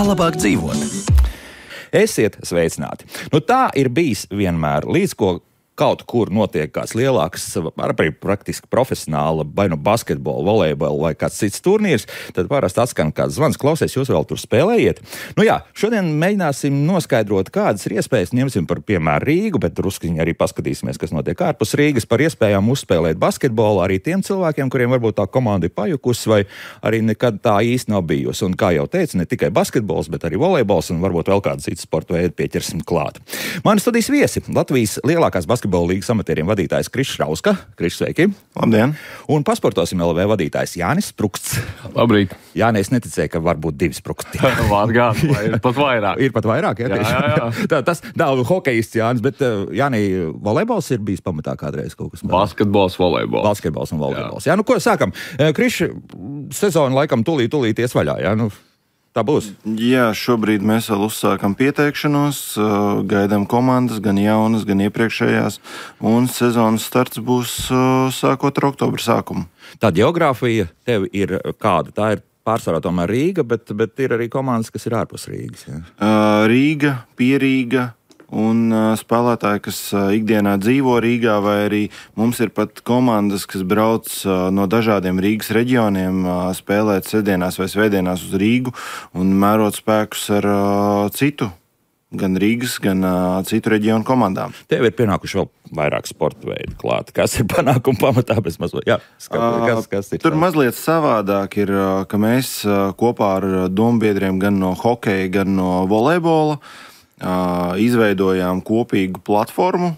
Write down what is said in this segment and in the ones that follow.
labāk dzīvot. Esiet sveicināti. Tā ir bijis vienmēr, līdz ko kaut kur notiek kāds lielāks, arī praktiski profesionāla, vai nu basketbola, volejbola vai kāds cits turnīrs, tad parasti atskan kāds zvans, klausies, jūs vēl tur spēlējiet. Šodien mēģināsim noskaidrot, kādas ir iespējas, ņemsim par piemēru Rīgu, bet druskiņi arī paskatīsimies, kas notiek ārpus Rīgas, par iespējām uzspēlēt basketbolu arī tiem cilvēkiem, kuriem varbūt tā komanda ir pajukusi vai arī nekad tā īsti nav bijusi. Un kā jau teicu, ne tikai basketbols, bet arī volejbols un varbūt vēl kādu citu sporta veidu pieķersim klāt. Mani studijas viesi, Latvijas lielākās basketbola līgas amatieriem vadītājs Krišs Rauska. Krišs, sveiki! Labdien! Un Pasportosim LV vadītājs Jānis Spruksts. Labrīt! Jāni, es neticēju, ka var būt 2 spruksti. Var gan, ir pat vairāk. Ir pat vairāk, jā? Jā. Tas nav hokejists Jānis, bet Jāni, volejbols ir bijis pamatā kādreiz kaut kas. Basketbols, volejbols. Basketbols un volejbols. Jā, ko sākam? Krišs, sezona laikam tūlīt ies vaļā, jā? Tā būs. Jā, šobrīd mēs vēl uzsākam pieteikšanos, gaidām komandas, gan jaunas, gan iepriekšējās, un sezonas starts būs sākot ar oktobra sākumu. Tā geogrāfija tev ir kāda? Tā ir pārsvarā tomēr Rīga, bet ir arī komandas, kas ir ārpus Rīgas. Jā. Rīga, Pierīga un spēlētāji, kas ikdienā dzīvo Rīgā, vai arī mums ir pat komandas, kas brauc no dažādiem Rīgas reģioniem spēlēt sestdienās vai svētdienās uz Rīgu un mērot spēkus ar citu, gan Rīgas, gan citu reģionu komandām. Tev ir pienākuši vēl vairāk sporta veidu klāt. Kas ir panākuma pamatā? Kas ir? Tur mazliet savādāk ir, ka mēs kopā ar dombiedriem gan no hokeja, gan no volejbola izveidojām kopīgu platformu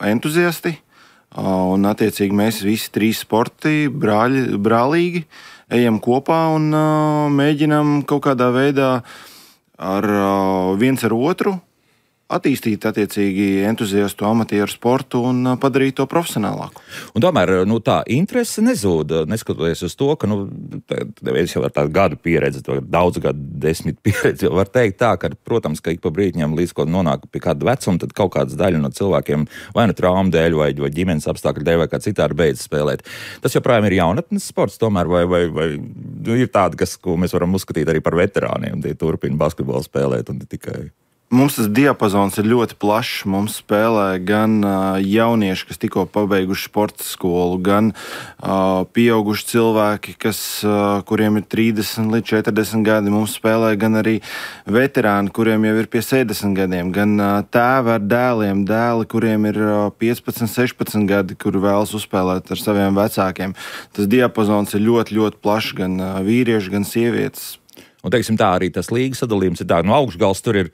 entuziasti, un attiecīgi mēs visi 3 sporti brālīgi ejam kopā un mēģinam kaut kādā veidā viens ar otru attīstīt attiecīgi entuziastu amatieru sportu un padarīt to profesionālāku. Un tomēr tā interese nezūd, neskatoties uz to, ka es jau ar tādu gadu pieredzi, daudz gadu, 10 pieredzi, jau var teikt tā, ka, protams, ka ik pa brītņiem līdz ko nonāk pie kāda vecuma, tad kaut kādas daļa no cilvēkiem vai nu traumu dēļ, vai ģimenes apstākļu dēļ, vai kā citādi beidz spēlēt. Tas joprojām ir jaunatnes sports, tomēr, vai ir tādi, ko mēs varam uzskatīt arī par veterāniem, tie turpina basketbolu spēlēt un tikai. Mums tas diapazons ir ļoti plašs. Mums spēlē gan jaunieši, kas tikko pabeiguši sporta skolu, gan pieauguši cilvēki, kuriem ir 30 līdz 40 gadi. Mums spēlē gan arī veterāni, kuriem jau ir pie 70 gadiem, gan tēvi ar dēliem, kuriem ir 15, 16 gadi, kuri vēlas uzspēlēt ar saviem vecākiem. Tas diapazons ir ļoti, ļoti plašs, gan vīrieši, gan sievietes. Un, teiksim tā, arī tas līgas sadalījums ir tā, augšgals tur ir,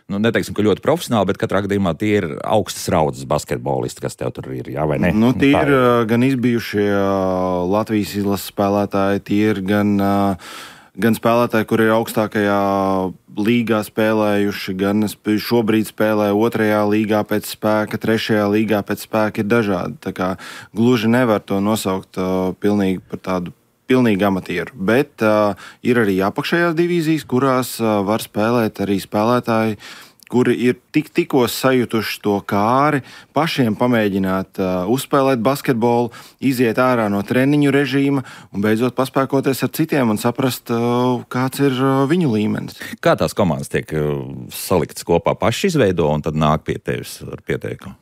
neteiksim, ka ļoti profesionāli, bet katrā gadījumā tie ir augstas raudzes basketbolisti, kas tev tur ir, jā vai ne? Tie ir gan izbijušie Latvijas izlases spēlētāji, tie ir gan spēlētāji, kuri ir augstākajā līgā spēlējuši, gan šobrīd spēlē 2. līgā pēc spēka, 3. līgā pēc spēka, ir dažādi. Tā kā gluži nevar to nosaukt pilnīgi par tādu pilnīgi amatieru, bet ir arī apakšējās divīzijas, kurās var spēlēt arī spēlētāji, kuri ir tikko sajutuši to kāri, pašiem pamēģināt uzspēlēt basketbolu, iziet ārā no treniņu režīma un beidzot paspēkoties ar citiem un saprast, kāds ir viņu līmenis. Kā tās komandas tiek saliktas kopā, paši izveido un tad nāk pie tevis ar pieteikumu?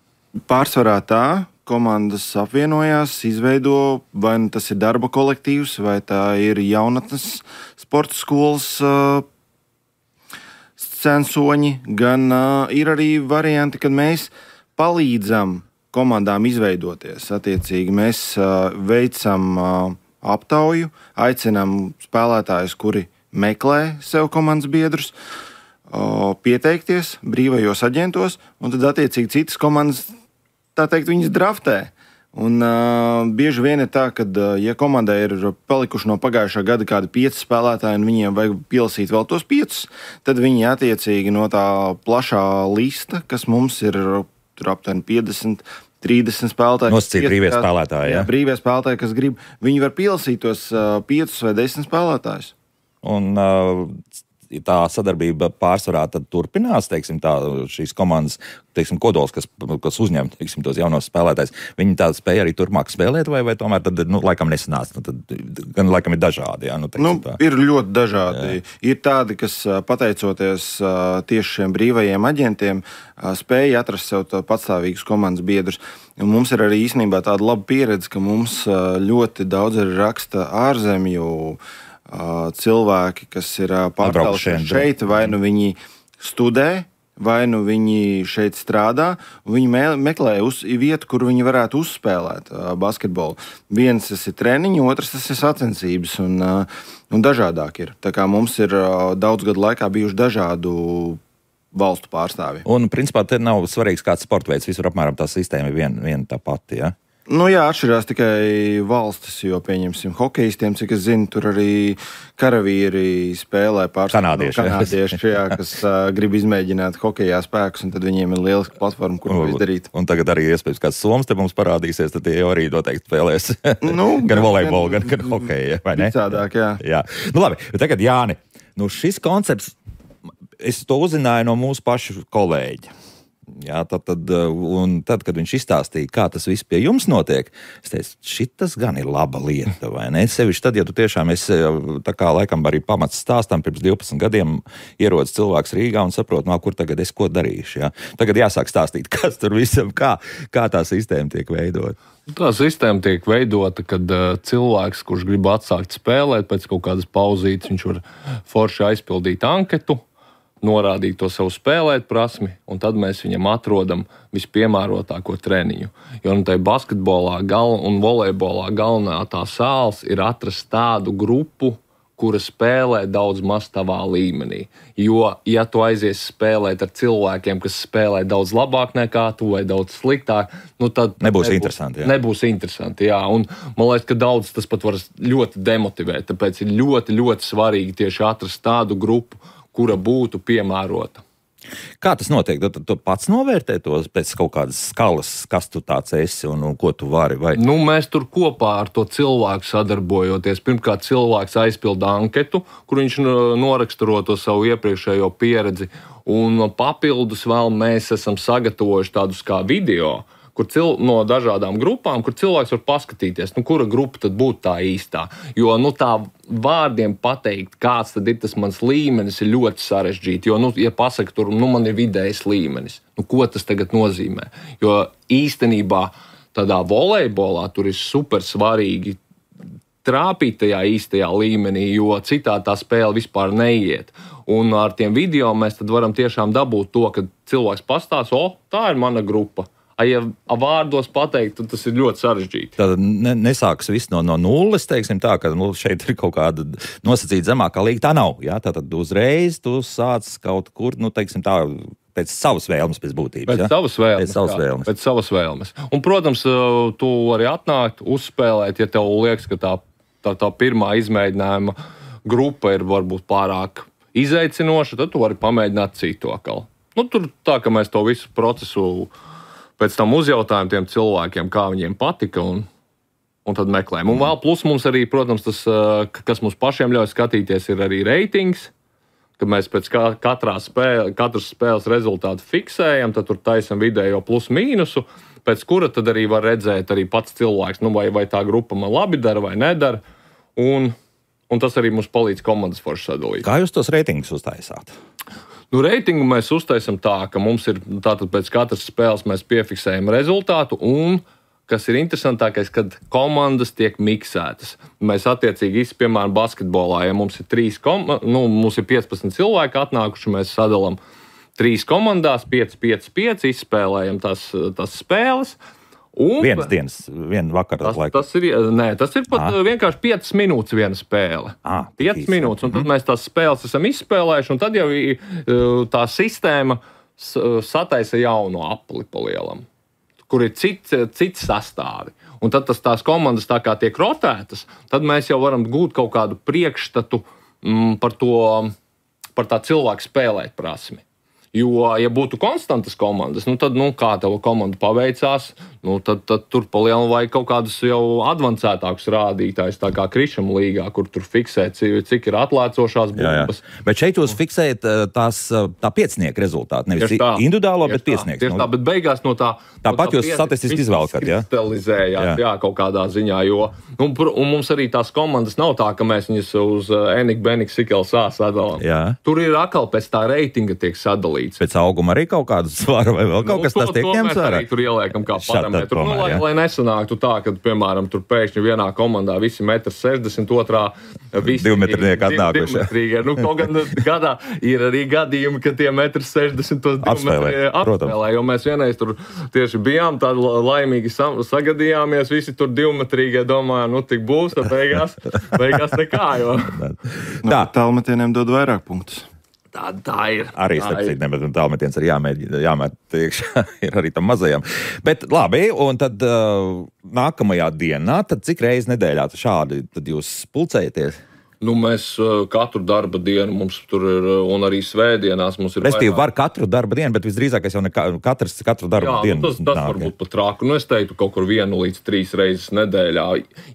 Pārsvarā tā. Komandas apvienojās, izveido, vai tas ir darba kolektīvs, vai tā ir jaunatnes sporta skolas censoņi, gan ir arī varianti, kad mēs palīdzam komandām izveidoties. Attiecīgi mēs veicam aptauju, aicinām spēlētājus, kuri meklē sev komandas biedrus, pieteikties brīvajos aģentos, un tad attiecīgi citas komandas viņas draftē. Un bieži vien ir tā, ka, ja komandai ir palikuši no pagājušā gada kādi 5 spēlētāji un viņiem vajag pielasīt vēl tos 5, tad viņi attiecīgi no tā plašā lista, kas mums ir tur aptuveni 50, 30 spēlētāji. Nosacīt brīvie spēlētāji, jā? Brīvie spēlētāji, kas grib, viņi var pielasīt tos 5 vai 10 spēlētājus. Un tā sadarbība pārsvarā tad turpinās, teiksim, šīs komandas, teiksim, kodols, kas uzņem, teiksim, tos jaunos spēlētājs, viņi tā spēja arī turpmāk spēlēt, vai tomēr tad, laikam nesanāc, tad gan laikam ir dažādi, jā? Ir ļoti dažādi. Jā. Ir tādi, kas pateicoties tieši šiem brīvajiem aģentiem, spēja atrast sev patstāvīgus komandas biedrus. Un mums ir arī īstenībā tāda laba pieredze, ka mums ļoti daudz ir raksta ārzemju cilvēki, kas ir pārcēlušies šeit, vai nu viņi studē, vai nu viņi šeit strādā, un viņi meklē vietu, kur viņi varētu uzspēlēt basketbolu. Viens tas ir treniņi, otrs tas ir sacensības, un dažādāk ir. Tā kā mums ir daudz gadu laikā bijuši dažādu valstu pārstāvji. Un, principā, te nav svarīgs kāds sporta veids, visur apmēram tā sistēma ir viena tā pati, ja? Jā, atšķirās tikai valstis, jo, pieņemsim, hokejistiem, cik es zinu, tur arī karavīri spēlē kanādieši, kas grib izmēģināt hokejā spēkus, un tad viņiem ir lieliska platforma, kur to izdarīt. Un tagad arī iespējams kāds soms te mums parādīsies, tad tie jau arī noteikti spēlēs gan volejbolu, gan hokeju, vai ne? Ticādāk, jā. Labi, bet tagad, Jāni, šis koncepts, es to uzzināju no mūsu pašu kolēģa. Jā, tad, kad viņš izstāstīja, kā tas viss pie jums notiek, es teicu, šitas gan ir laba lieta, vai ne? Sevišķi tad, ja tu tiešām esi, tā kā laikam arī pamats stāstam, pirms 12 gadiem ierodas cilvēks Rīgā un saprot, kur tagad es ko darīšu, jā? Tagad jāsāk stāstīt, kas tur visam, kā tā sistēma tiek veidota. Tā sistēma tiek veidota, kad cilvēks, kurš grib atsākt spēlēt, pēc kaut kādas pauzītes, viņš var forši aizpildīt anketu, norādīt to savu spēlēt prasmi, un tad mēs viņam atrodam vispiemērotāko treniņu. Jo tai basketbolā un volejbolā galvenā tā sāls ir atrast tādu grupu, kura spēlē daudz maz tavā līmenī. Jo, ja tu aizies spēlēt ar cilvēkiem, kas spēlē daudz labāk nekā tu vai daudz sliktāk, tad nebūs interesanti. Jā. Nebūs interesanti, jā. Un man liekas, ka daudz tas pat var ļoti demotivēt, tāpēc ir ļoti, ļoti svarīgi tieši atrast tādu grupu, kura būtu piemērota. Kā tas notiek? Tu pats novērtē to pēc kaut kādas skalas, kas tu tāds esi un ko tu vari? Vai? Mēs tur kopā ar to cilvēku sadarbojoties. Pirmkārt, cilvēks aizpilda anketu, kur viņš noraksturo to savu iepriekšējo pieredzi, un papildus vēl mēs esam sagatavojuši tādus kā video, no dažādām grupām, kur cilvēks var paskatīties, kura grupa tad būtu tā īstā. Jo tā vārdiem pateikt, kāds tad ir tas mans līmenis, ir ļoti sarežģīti. Jo, ja pasaka, tur man ir vidējs līmenis, ko tas tagad nozīmē? Jo īstenībā tādā volejbolā tur ir super svarīgi trāpīt tajā īstajā līmenī, jo citādi tā spēle vispār neiet. Un ar tiem video mēs tad varam tiešām dabūt to, ka cilvēks pastāsta, tā ir mana grupa. Ja vārdos pateikt, tad tas ir ļoti sarežģīti. Tad nesāks viss no nulles, teiksim tā, ka šeit ir kaut kāda nosacīta zemākā līga. Tā nav, jā? Tātad uzreiz tu sāc kaut kur, teiksim tā, pēc savas vēlmes pēc būtības. Pēc savas vēlmes. Un, protams, tu vari atnākt, uzspēlēt, ja tev liekas, ka tā pirmā izmēģinājuma grupa ir varbūt pārāk izaicinoša, tad tu vari pamēģināt citu atkal. Tur tā, ka mēs to visu procesu pēc tam uzjautājām tiem cilvēkiem, kā viņiem patika, un tad meklējam. Un vēl plus mums arī, protams, tas, kas mums pašiem ļauj skatīties, ir arī reitings, kad mēs pēc katras spēles rezultātu fiksējam, tad tur taisam vidējo plus mīnusu, pēc kura tad arī var redzēt arī pats cilvēks, vai tā grupa man labi dara vai nedara, un tas arī mums palīdz komandas forši sadalīt. Kā jūs tos reitingus uztaisāt? Reitingu mēs uztaisam tā, ka mums ir tātad pēc katras spēles mēs piefiksējam rezultātu, un, kas ir interesantākais, kad komandas tiek miksētas. Mēs attiecīgi, piemēram, basketbolā, ja mums ir mums ir 15 cilvēki atnākuši, mēs sadalām 3 komandās, 5, izspēlējam tās spēles. Vienu vakaru laiku. Tas ir pat vienkārši 5 minūtes viena spēle. 5 minūtes, un tad mēs tās spēles esam izspēlējuši, un tad jau tā sistēma sataisa jaunu apli pa lielam, kur ir cits sastāvi. Un tad tās komandas tā kā tiek rotētas, tad mēs jau varam gūt kaut kādu priekšstatu par tā cilvēku spēlēt prasmi. Jo, ja būtu konstantas komandas, tad kā tava komanda paveicās, tad tur pa lielu vajag kaut kādus jau advancētākus rādītājus, tā kā Krišam līgā, kur tur fiksē, cik ir atlēcošās bumbas. Bet šeit jūs fiksējat tā piecinieka rezultātu, nevis individuālo, bet piecinieks. Tieši tā, bet beigās no tā... Tāpat jūs statistiski izvēlkat, jā? Kristalizējāt, jā, kaut kādā ziņā, jo... Un mums arī tās komandas nav tā, ka mēs viņus uz Enik, Benik, Sikels sadalām. Tur ir atkal pēc tā reitinga tiek sadalīts. Pēc auguma arī kaut kādu svaru vai vēl kaut kas tas tiek ņemts vērā? Tur ieliekam kā parametru. Lai nesanāktu tā, ka, piemēram, tur pēkšņi vienā komandā visi 1,60 m, otrā visi 2 metrnieki atnākuši. Kaut gan gadā ir arī gadījumi, ka tie 1,60 m atspēlē, jo mēs vienreiz tur tieši bijām tādi laimīgi sagadījāmies, visi tur 2 metrīgie domājām, tik būs, tad beigās nekā, jo. Tālmetieniem dod vairāk punktus. Tā ir. Arī starpcīt, bet tālmetiens arī jāmēt iekšā, ir arī tam mazajam. Bet labi, un tad nākamajā dienā, tad cik reizes nedēļā šādi tad jūs pulcējaties? Mēs katru darba dienu mums tur ir, un arī svētdienās mums ir. Restīvi var katru darba dienu, bet visdrīzākais jau ne katru darba dienu. Tas varbūt pat trāku. Es teiktu kaut kur 1 līdz 3 reizes nedēļā.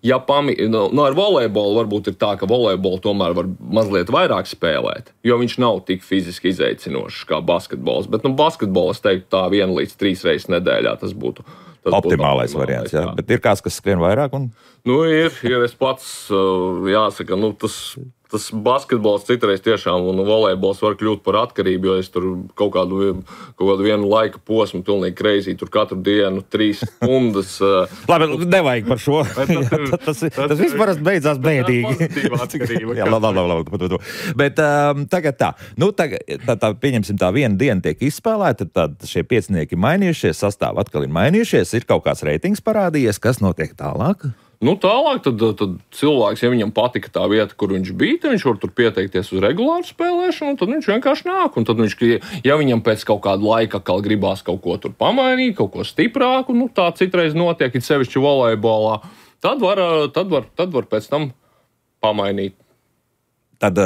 Ja ar volejbolu varbūt ir tā, ka volejbolu tomēr var mazliet vairāk spēlēt, jo viņš nav tik fiziski izaicinošs kā basketbols. Bet basketbolu es teiktu tā 1 līdz 3 reizes nedēļā tas būtu. Optimālais variants, jā. Bet ir kāds, kas skrien vairāk? Ir es pats, jāsaka, tas basketbols citreiz tiešām un volejbols var kļūt par atkarību, jo es tur kaut kādu vienu laika posmu pilnīgi crazy, tur katru dienu 3 stundas. Labi, nevajag par šo. Tas viss parasti beidzās bēdīgi. Jā, labi. Bet tagad tā. Tā pieņemsim tā viena diena tiek izspēlēta, tad šie piecinieki mainījušies, sastāvi atkal ir mainījušies, ir kaut kāds reitings parādījies, kas notiek tālāk? Tālāk tad cilvēks, ja viņam patika tā vieta, kur viņš bija, tad viņš var tur pieteikties uz regulāru spēlēšanu, un tad viņš vienkārši nāk. Un tad viņš, ja viņam pēc kaut kāda laika atkal gribās kaut ko tur pamainīt, kaut ko stiprāku, tā citreiz notiek, it sevišķi volejbolā, tad var pēc tam pamainīt. Tad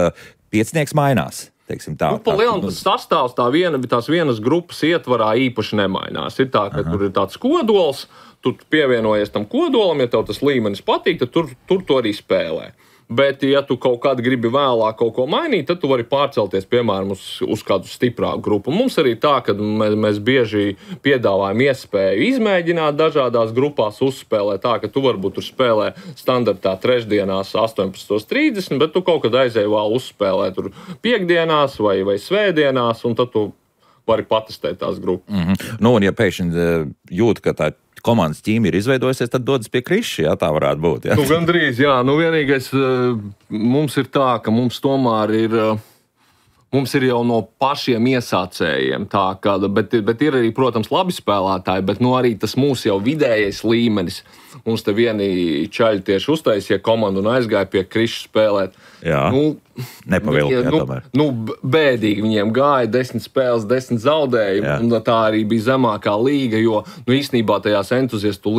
piecinieks mainās. Pa lielam sastāvs tās vienas grupas ietvarā īpaši nemainās. Ir tā, ka tur ir tāds kodols, tu pievienojies tam kodolam, ja tev tas līmenis patīk, tad tur to arī spēlē. Bet, ja tu kaut kādā gribi vēlāk kaut ko mainīt, tad tu vari pārcelties, piemēram, uz kādu stiprāku grupu. Mums arī tā, ka mēs bieži piedāvājam iespēju izmēģināt dažādās grupās, uzspēlēt tā, ka tu varbūt tur spēlē standartā trešdienās 18:30, bet tu kaut kad aizēji vēl uzspēlēt tur piekdienās vai svētdienās, un tad tu vari patestēt tās grupas. Un ja pēkšņi jūt, ka tā komandas ķīmija ir izveidojusies, tad dodas pie Kriša, tā varētu būt. Jā. Gandrīz, jā. Vienīgais mums ir tā, ka mums tomēr ir... Mums ir jau no pašiem iesācējiem tā, bet ir arī, protams, labi spēlētāji, bet arī tas mūsu jau vidējais līmenis. Mums te vieni čaļi tieši uztaisīja komandu un aizgāja pie Kriša spēlēt. Jā, nepavilkā tomēr. Bēdīgi viņiem gāja 10 spēles, 10 zaudējumi, un tā arī bija zemākā līga, jo īstenībā tajās entuziastu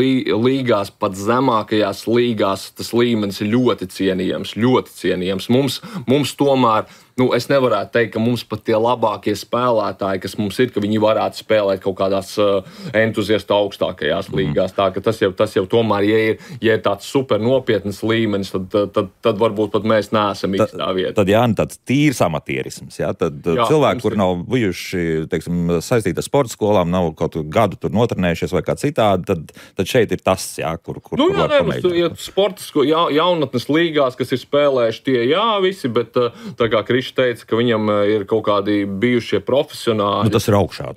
līgās, pat zemākajās līgās, tas līmenis ir ļoti cienījams. Mums tomēr... Es nevarētu teikt, ka mums pat tie labākie spēlētāji, kas mums ir, ka viņi varētu spēlēt kaut kādās entuziastu augstākajās līgās. Tā, ka tas jau tomēr, ja ir tāds super nopietnas līmenis, tad varbūt pat mēs neesam īstā vietā. Tad tāds tīrs amatierisms. Cilvēki, kuri nav bijuši, saistīti ar sporta skolām, nav kaut gadu tur notrenējušies vai kā citādi, tad šeit ir tas, kur var pamēģināt. Ja sporta jaunatnes līgās, kas ir spēlējuši tie visi, bet tā kā Krišs teica, ka viņam ir kaut kādi bijušie profesionāļi. Tas ir augšā.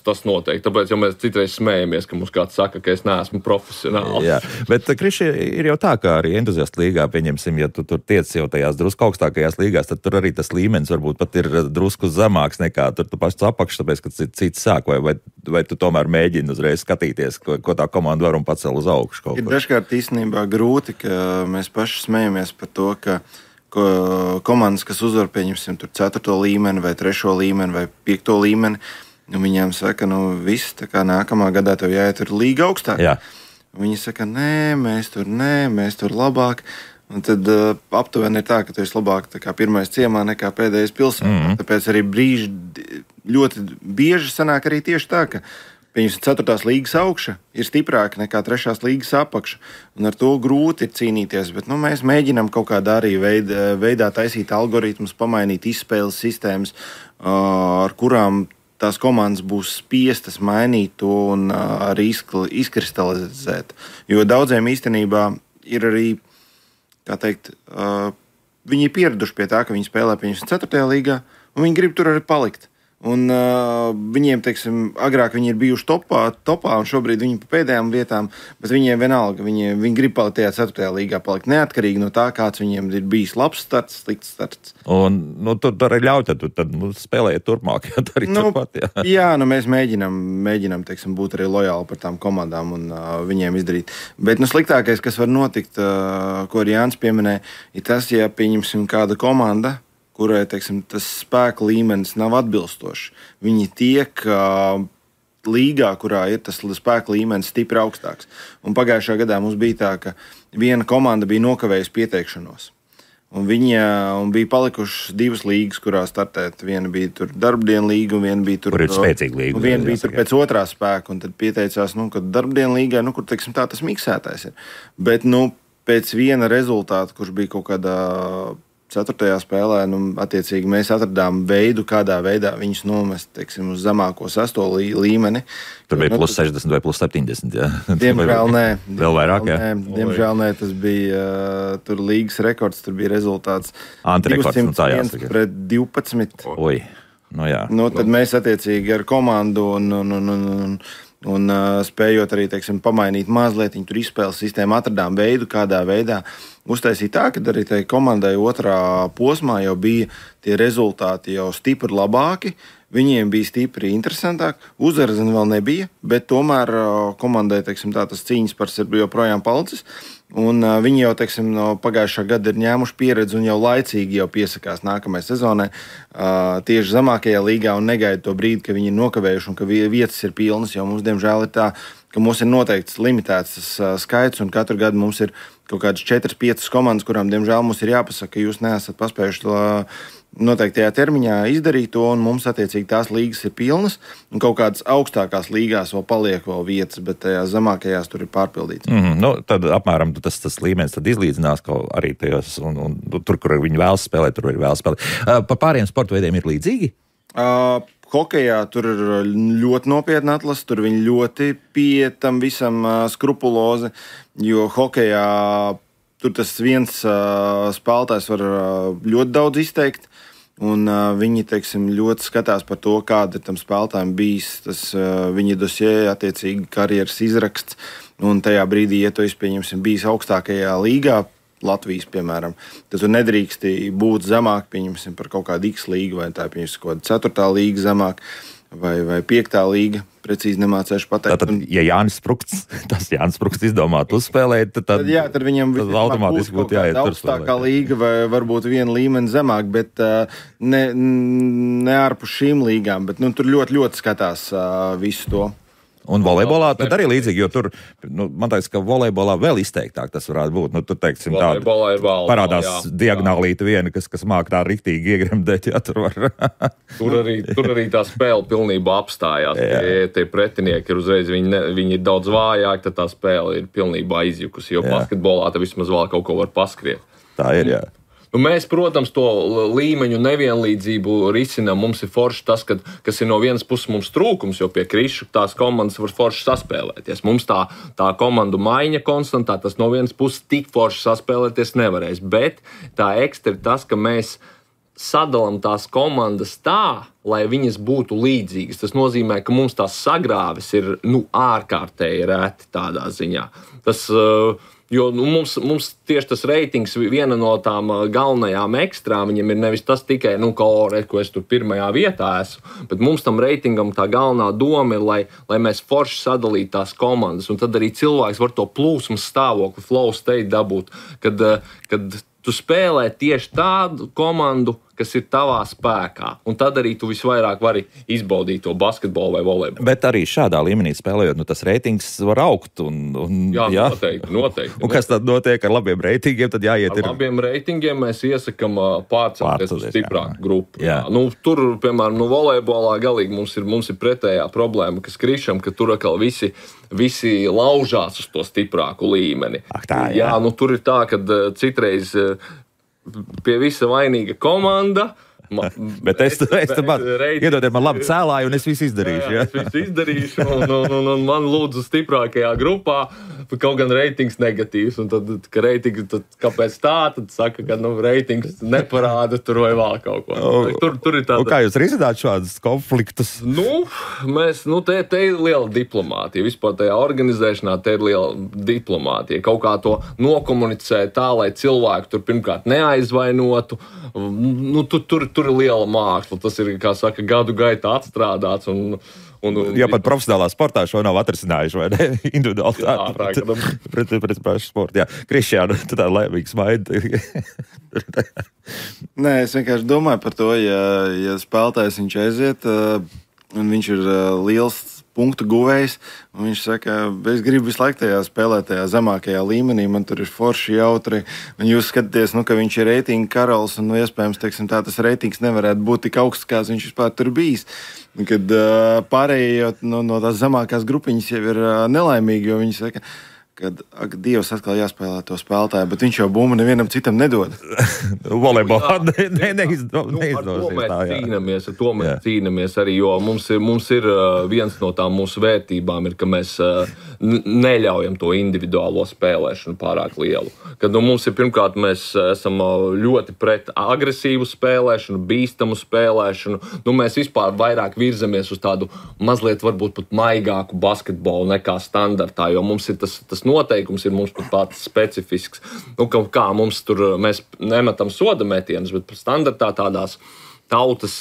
Tas noteikti. Tāpēc jau mēs citreiz smējamies, ka mums kāds saka, ka es neesmu profesionāls. Jā, bet Krišs ir jau tā, kā arī entuziastu līgā, pieņemsim, ja tu tur tiec jau tajās drusku augstākajās līgās, tad tur arī tas līmenis varbūt pat ir drusku zemāks nekā tur tu pašs apakš, tāpēc, ka cits sāk, vai tu tomēr mēģini uzreiz skatīties, ko tā komanda var un pacel uz augšu kaut ko. Ir dažkārt īstenībā grūti, ka mēs paši smējamies par to, ka komandas, kas uzvar, pieņemsim, tur 4. līmeni vai 3. līmeni vai 5. līmeni, viņiem saka, viss, tā kā nākamā gadā tev jāiet tur līga augstāk. Jā. Viņi saka, mēs tur labāk. Un tad aptuveni ir tā, ka tu esi labāk tā kā pirmais ciemā nekā pēdējais pilsētā. Tāpēc arī ļoti bieži sanāk arī tieši tā, ka 4. līgas augša ir stiprāka nekā 3. līgas apakša. Un ar to grūti ir cīnīties. Bet mēs mēģinām kaut kādā arī veidā taisīt algoritmus, pamainīt izspēles sistēmas, ar kurām tās komandas būs spiestas mainīt to un arī izkristalizēt. Jo daudziem īstenībā ir arī, kā teikt, viņi ir pieraduši pie tā, ka viņi spēlē 4. līgā, un viņi grib tur arī palikt. Un viņiem, teiksim, agrāk viņi ir bijuši topā, un šobrīd viņi pa pēdējām vietām, bet viņiem vienalga, viņi grib palikt tajā 4. līgā, palikt neatkarīgi no tā, kāds viņiem ir bijis labs starts, slikts starts. Un tur arī ļauj, tad spēlējiet turpmāk, arī turpat. Jā, mēs mēģinām, teiksim, būt arī lojāli par tām komandām un viņiem izdarīt. Bet sliktākais, kas var notikt, ko arī Jānis pieminēja, ir tas, ja pieņemsim kāda komanda, kurai, teiksim, tas spēka līmenis nav atbilstošs. Viņi tiek līgā, kurā ir tas spēka līmenis stipri augstāks. Un pagājušā gadā mums bija tā, ka viena komanda bija nokavējusi pieteikšanos. Un bija palikušas 2 līgas, kurā startēt. Viena bija tur darbdienu līga, un viena bija tur... Kur ir spēcīga līga. Un viena bija tur pēc otrā spēka, un tad pieteicās, ka darbdienu līgai, kur, teiksim, tā tas miksētājs ir. Bet, pēc viena rezultāta, kurš bija kaut kādā 4. spēlē, attiecīgi mēs atradām veidu, kādā veidā viņus nomest, teiksim, uz zemāko 6. līmeni. Tur bija plus 60 vai plus 70, jā? Diemžēl nē. Vēl vairāk, jā? Diemžēl nē, tas bija tur līgas rekords, tur bija rezultāts Antirekords, 201 pret 12. Oi, jā. Tad mēs attiecīgi ar komandu un spējot arī, teiksim, pamainīt mazliet tur izspēles sistēmu, atradām veidu, kādā veidā uztaisīt tā, ka arī tai komandai otrā posmā jau bija tie rezultāti jau stipri labāki, viņiem bija stipri interesantāk, uzvaras vēl nebija, bet tomēr komandai, teiksim, tā tas cīņas pars ir joprojām palicis, un viņi jau, teiksim, no pagājušā gada ir ņēmuši pieredzi un jau laicīgi jau piesakās nākamajai sezonai tieši zemākajā līgā un negaida to brīdi, ka viņi ir nokavējuši un ka vietas ir pilnas, jo mums, diemžēl, ir tā, ka mums ir noteikts limitēts skaits un katru gadu mums ir kaut kādas 4-5 komandas, kurām, diemžēl, mums ir jāpasaka, ka jūs neesat paspējuši noteiktajā termiņā izdarīt to, un mums, attiecīgi, tās līgas ir pilnas, un kaut kādas augstākās līgās vēl paliek vēl vietas, bet tajās zemākajās tur ir pārpildīts. Tad apmēram tas līmenis tad izlīdzinās arī tajos, un tur, kur viņi vēlas spēlēt, tur arī vēlas spēlēt. Par pāriem sporta veidiem ir līdzīgi? Hokejā tur ir ļoti nopietna atlase, tur viņi ļoti pieiet tam visam skrupulozi, jo hokejā tur tas viens spēlētājs var ļoti daudz izteikt, un viņi, teiksim, ļoti skatās par to, kāda ir tam spēlētājiem bijis tas viņa dosjē, attiecīgi karjeras izraksts, un tajā brīdī, ja tu pieņemsim bijis augstākajā līgā, Latvijas, piemēram, tad tu nedrīksti būt zemāk, pieņemsim, par kaut kādu X līgu, vai tā ir, pieņemsim, kaut kāda 4. līga zemāk, vai 5. līga, precīzi nemācēšu pateikt. Tātad, ja Jānis Spruksts izdomātu uzspēlēt, tad viņam automātiski būtu jāiet tur spēlēt. Augstākā līga vai varbūt viena līmeni zemāk, bet ne ārpus šīm līgām, bet tur ļoti, ļoti skatās visu to. Un volejbolā tad arī līdzīgi, jo tur, man liekas, ka volejbolā vēl izteiktāk tas varētu būt. Tur, teiksim, parādās diagonālīte viena, kas māk tā riktīgi iegremdēt, ja tur var. tur arī tā spēle pilnībā apstājās. Tie pretinieki ir uzreiz, viņi ir daudz vājāki, tad tā spēle ir pilnībā izjukusi, jo basketbolā tā vismaz vēl kaut ko var paskriet. Tā ir, jā. Mēs, protams, to līmeņu nevienlīdzību risinām. Mums ir forši tas, kas ir no vienas puses mums trūkums, jo pie krišu tās komandas var forši saspēlēties. Mums tā komandu maiņa konstantā, tas no vienas puses tik forši saspēlēties nevarēs. Bet tā ekstra ir tas, ka mēs sadalām tās komandas tā, lai viņas būtu līdzīgas. Tas nozīmē, ka mums tās sagrāves ir ārkārtēji reti tādā ziņā. Jo mums tieši tas reitings, viena no tām galvenajām ekstrām, viņam ir nevis tas tikai, ko es tur pirmajā vietā esmu, bet mums tam reitingam tā galvenā doma ir, lai mēs forši sadalītu tās komandas, un tad arī cilvēks var to plūsmas stāvokli, flow state dabūt, kad tu spēlē tieši tādu komandu, kas ir tavā spēkā. Un tad arī tu visvairāk vari izbaudīt to basketbolu vai volejbolu. Bet arī šādā līmenī spēlējot, tas reitings var augt. Jā, noteikti. Un kas tad notiek ar labiem reitingiem? Tad jāiet ar labiem reitingiem mēs iesakam pārcelties uz stiprāku grupu. Jā. Tur, piemēram, volejbolā galīgi mums ir pretējā problēma, ka skrišam, ka tur atkal visi laužās uz to stiprāku līmeni. Jā, tur ir tā, ka citreiz pie visa vainīga komanda. Bet es iedodiet man labu cēlāju, un es visu izdarīšu. Jā, es visu izdarīšu, un man lūdzu stiprākajā grupā, kaut gan reitings negatīvs, un tad, kāpēc tā, tad saka, ka reitings neparāda tur vai vēl kaut ko. Tur ir tāda... Un kā jūs risināt šādus konfliktus? Te ir liela diplomātija. Vispār tajā organizēšanā te ir liela diplomātija. Kaut kā to nokomunicēt tā, lai cilvēku tur pirmkārt neaizvainotu. Tur ir liela māksla. Tas ir, kā saka, gadu gaitā atstrādāts. Ja pat profesionālā sportā šo nav atrisinājuši, vai ne? Individuāli pret pašu sportu. Jā, Krišjāna, tu tā laimīgi smaidi. Nē, es vienkārši domāju par to, ja spēlētājs viņš aiziet, un viņš ir liels punktu guvējs, un viņš saka, es gribu visu laiku tajā spēlēt, tajā zemākajā līmenī, man tur ir forši jautri, un jūs skatāties, ka viņš ir reitinga karalis, un iespējams, tas reitings nevarētu būt tik augsts, kāds viņš vispār tur bijis. Kad pārējie no tās zemākās grupiņas jau ir nelaimīgi, jo viņi saka, kad Dievs atkal jāspēlē to spēlētāju, bet viņš jau bumbu nevienam citam nedod. Volejbolā neizdosies. Ar to mēs cīnāmies arī, jo mums ir viens no tām mūsu vērtībām, ir, ka mēs neļaujam to individuālo spēlēšanu pārāk lielu. Kad mums ir pirmkārt, mēs esam ļoti pret agresīvu spēlēšanu, bīstamu spēlēšanu. Mēs vispār vairāk virzamies uz tādu mazliet varbūt pat maigāku basketbolu nekā standartā, jo mums ir tas noteikums ir mums pat pats specifisks. Kā mums tur, mēs nemetam soda metienus, bet standartā tādās tautas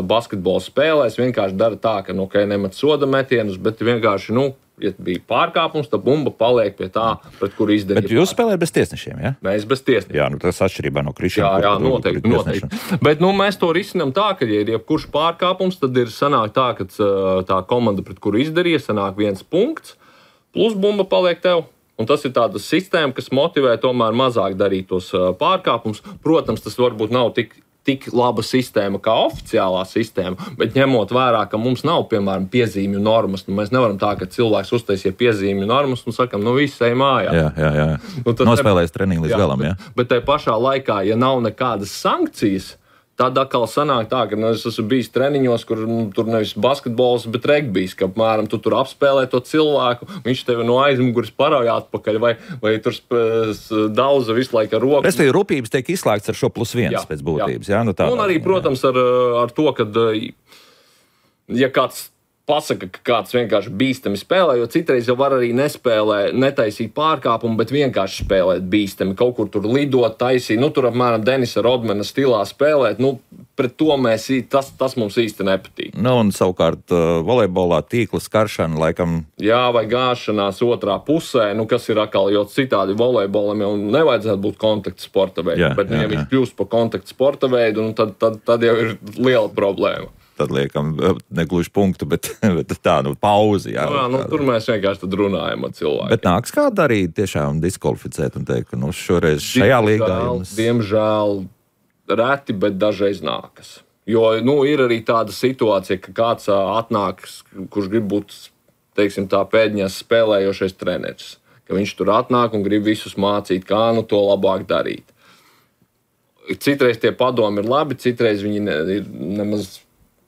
basketbola spēlēs vienkārši dara tā, ka, nemet soda metienus, bet vienkārši, ja bija pārkāpums, tad bumba paliek pie tā, pret kuru izdarīja. Bet jūs spēlējat bez tiesnešiem, ja? Mēs bez tiesnešiem. Jā, tas atšķirībā no Krišjāna. Jā, noteikti. Bet mēs to risinām tā, ka, ja ir jebkurš pārkāpums, tad ir sanāk tā, ka tā komanda, pret kuru izdarīja, sanāk 1 punkts, plus bumba paliek tev. Un tas ir tāda sistēma, kas motivē tomēr mazāk darīt tos pārkāpumus. Protams, tas varbūt nav tik laba sistēma kā oficiālā sistēma, bet ņemot vērā, ka mums nav, piemēram, piezīmju normas, mēs nevaram tā, ka cilvēks uztaisīja piezīmju normas un sakam, viss ej mājā. Jā. Nospēlējis treniņu līdz galam, jā. Bet tai pašā laikā, ja nav nekādas sankcijas, tad atkal sanāk tā, ka es esmu bijis treniņos, kur tur nevis basketbols, bet regbijs, ka apmēram tu tur apspēlē to cilvēku, viņš tevi no aizmuguras parauj atpakaļ, vai tur daudza visu laiku ar roku. Respektīvi, rūpības tiek izslēgts ar šo +1 pēc būtības. Jā, un arī, protams, ar to, ka ja kāds pasaka, ka kāds vienkārši bīstami spēlē, jo citreiz jau var arī netaisīt pārkāpumu, bet vienkārši spēlēt bīstami, kaut kur tur lidot, taisīt, tur apmēram Denisa Rodmana stilā spēlēt, pret to tas mums īsti nepatīk. Un savukārt volejbolā tīkla skaršana laikam... Jā, vai gāšanās otrā pusē, kas ir atkal, jo citādi volejbolam jau nevajadzētu būt kontakta sporta veidu, bet ja viņš kļūst par kontakta sporta veidu, tad jau ir liela problēma. Tad liekam, negluži punktu, bet tā, pauzi. Jā, tur mēs vienkārši tad runājam ar cilvēkiem. Bet nāks kāda arī tiešām diskvalificēt un teikt, ka šoreiz šajā līgā... Diemžēl reti, bet dažreiz nākas. Jo, ir arī tāda situācija, ka kāds atnāks, kurš grib būt, teiksim tā, pēdiņās spēlējošais treneris. Ka viņš tur atnāk un grib visus mācīt, kā to labāk darīt. Citreiz tie padomi ir labi, citreiz viņi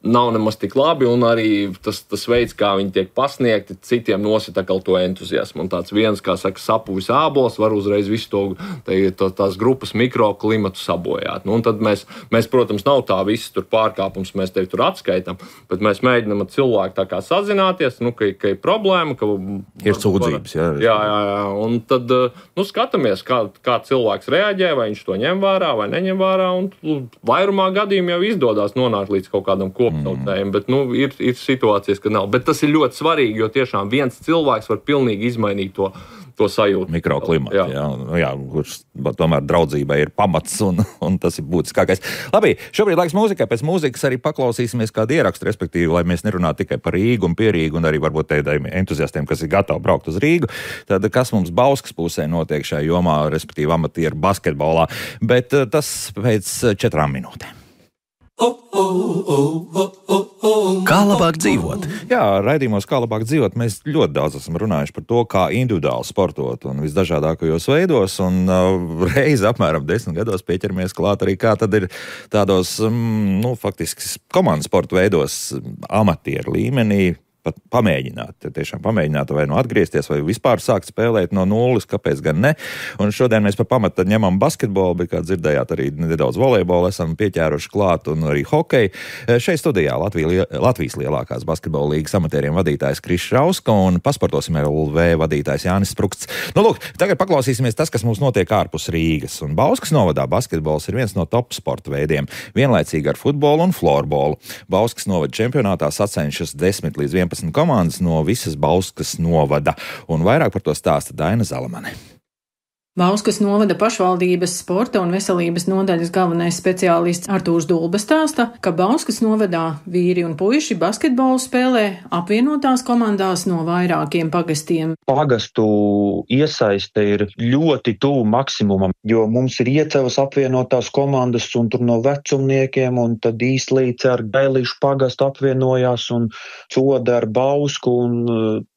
nav nemaz tik labi, un arī tas veids, kā viņi tiek pasniegti, citiem nosita to entuziasmu. Un tāds viens, kā saka, sapuvis ābols, var uzreiz visu tās grupas mikroklimatu sabojāt. Un tad mēs, protams, nav tā viss tur pārkāpums, mēs tevi tur atskaitam, bet mēs mēģinam ar cilvēku tā kā sazināties, ka ir problēma, ka ir sūdzības, jā. Un tad, skatāmies, kā cilvēks reaģē, vai viņš to ņem vērā, vai neņem vērā, un vairumā gadījumu jau izdodas nonākt līdz kaut kādam bet ir situācijas, ka nav. Bet tas ir ļoti svarīgi, jo tiešām viens cilvēks var pilnīgi izmainīt to sajūtu. Mikroklimatu, jā, kurš tomēr draudzībai ir pamats un tas ir būtiskākais. Labi, šobrīd laiks mūzikai, pēc mūzikas arī paklausīsimies kādu ierakstu, respektīvi, lai mēs nerunātu tikai par Rīgu un pie Rīgu un arī varbūt tādiem entuziastiem, kas ir gatavi braukt uz Rīgu. Tad kas mums Bauskas pusē notiek šajā jomā, respektīvi amatieru basketbolā, bet tas pēc 4 minūtēm. Kā labāk dzīvot? Jā, raidījumos Kā labāk dzīvot mēs ļoti daudz esam runājuši par to, kā individuāli sportot un visdažādākajos veidos, un reizi apmēram 10 gados pieķeramies klāt arī kā tad ir tādos, faktiski komandas sporta veidos amatieru līmenī. Pat pamēģināt, tiešām pamēģināt vai atgriezties, vai vispār sākt spēlēt no nulles, kāpēc gan ne. Un šodien mēs par pamatu ņemam basketbolu, bet, kā dzirdējāt, arī nedaudz volejbolu esam pieķēruši klāt un arī hokeju. Šeit studijā Latvijas lielākās basketbola līgas amatieriem vadītājs Krišs Rauska un Pasportosim LV vadītājs Jānis Spruksts. Lūk, tagad paklausīsimies tas, kas mums notiek ārpus Rīgas. Un Bauskas novadā basketbols ir viens no top sporta veidiem, vienlaicīgi ar futbolu un florbolu. Bauskas novada čempionātā sacenšas 10 līdz 11 komandas no visas Bauskas novada, un vairāk par to stāsta Daina Zalamane. Bauskas novada pašvaldības sporta un veselības nodaļas galvenais speciālists Artūrs Dulba stāsta, ka Bauskas novadā vīri un puiši basketbolu spēlē apvienotās komandās no vairākiem pagastiem. Pagastu iesaiste ir ļoti tuvu maksimumam, jo mums ir Iecevas apvienotās komandas un tur no vecumniekiem, un tad Īslīce ar Gailīšu pagastu apvienojās un Coda ar Bausku un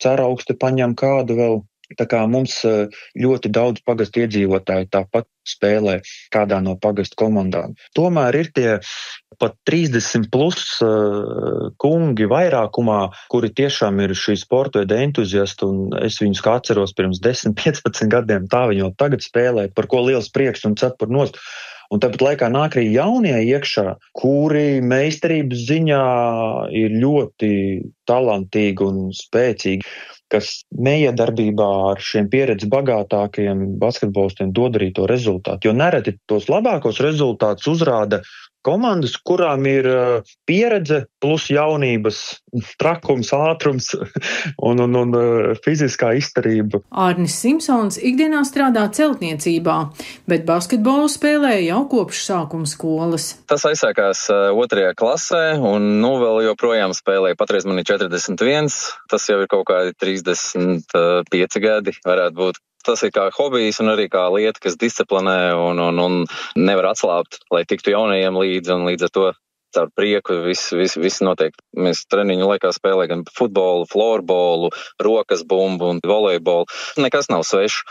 Ceraugste paņem kādu vēl. Tā kā mums ļoti daudz pagastu iedzīvotāji tāpat spēlē kādā no pagastu komandām. Tomēr ir tie pat 30 plus kungi vairākumā, kuri tiešām ir šī sporta veida entuziasti, un es viņus kā atceros pirms 10-15 gadiem, tā viņi jau tagad spēlē, par ko liels prieks un cepur nost. Un tāpat laikā nāk arī jaunie iekšā, kuri meistarības ziņā ir ļoti talantīgi un spēcīgi, kas neiedarbībā ar šiem pieredzes bagātākajiem basketbolistiem dod arī to rezultātu. Jo nereti tos labākos rezultātus uzrāda komandas, kurām ir pieredze plus jaunības, trakums, ātrums un fiziskā izturība. Ārnis Simpsons ikdienā strādā celtniecībā, bet basketbolu spēlē jau kopš sākuma skolas. Tas aizsākās 2. klasē un vēl joprojām spēlēju. Patreiz man ir 41, tas jau ir kaut kādi 35 gadi varētu būt. Tas ir kā hobijs un arī kā lieta, kas disciplinē un nevar atslābt, lai tiktu jaunajiem līdzi, un līdz ar to caur prieku viss notiek. Mēs treniņu laikā spēlējam gan futbolu, florbolu, rokas bumbu un volejbolu. Nekas nav svešs.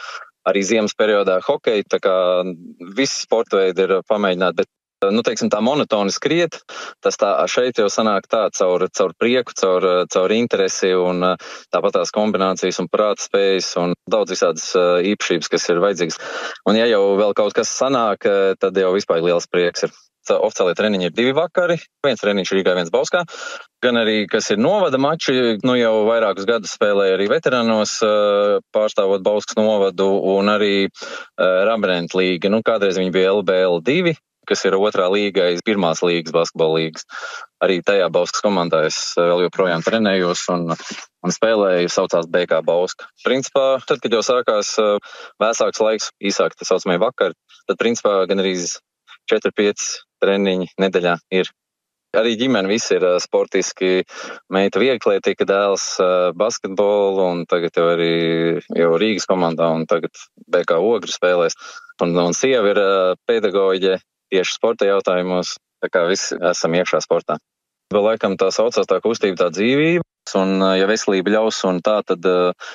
Arī ziemas periodā hokeju, tā kā visi sporta veidi ir pamēģināti, bet tā monotoni skriet, tas tā šeit jau sanāk tā caur prieku, caur interesi un tāpat tās kombinācijas un prāta spējas un daudz visādas īpašības, kas ir vajadzīgas. Un ja jau vēl kaut kas sanāk, tad jau vispār liels prieks ir. Oficiālie treniņi ir 2 vakari, viens treniņš Rīgā, viens Bauskā. Gan arī, kas ir novada mači, jau vairākus gadus spēlēja arī veterānos, pārstāvot Bauskas novadu un arī Rabenenta līga. Kādreiz viņi bija LBL2. Kas ir 2. līga, 1. līgas basketbola līgas. Arī tajā Bauskas komandā es vēl joprojām trenējos un spēlēju, saucās BK Bauska. Principā, tad, kad jau sākās vēsāks laiks, īsāk tā saucamie vakari, tad principā gan arī 4-5 treniņi nedēļā ir. Arī ģimene visi ir sportiski, meita vieglietīka, dēls basketbolu un tagad jau arī Rīgas komandā un tagad BK Ogri spēlēs. Un sieva ir pedagoģe tieši sporta jautājumos, tā kā visi esam iekšā sportā. Vēl laikam tā saucās tā kustība, tā dzīvība, un ja veselība ļaus un tā, tad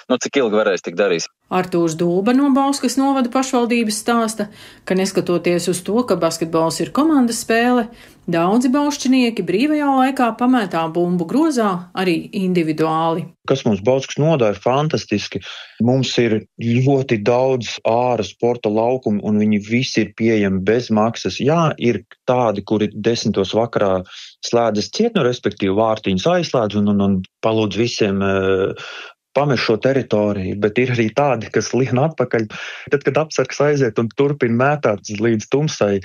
cik ilgi varēs tik darīs. Artūrs Dulba no Bauskas novada pašvaldības stāsta, ka neskatoties uz to, ka basketbols ir komandas spēle, daudzi baušķinieki brīvajā laikā pamētā bumbu grozā arī individuāli. Kas mums Bauskas nodā ir fantastiski. Mums ir ļoti daudz āra sporta laukumu un viņi visi ir pieejami bez maksas. Jā, ir tādi, kuri 10. vakarā slēdzas ciet, respektīvi vārtiņus aizslēdz un palūdz visiem pamest šo teritoriju, bet ir arī tādi, kas lien atpakaļ. Tad, kad apsargs aiziet un turpina mētāt līdz tumsai,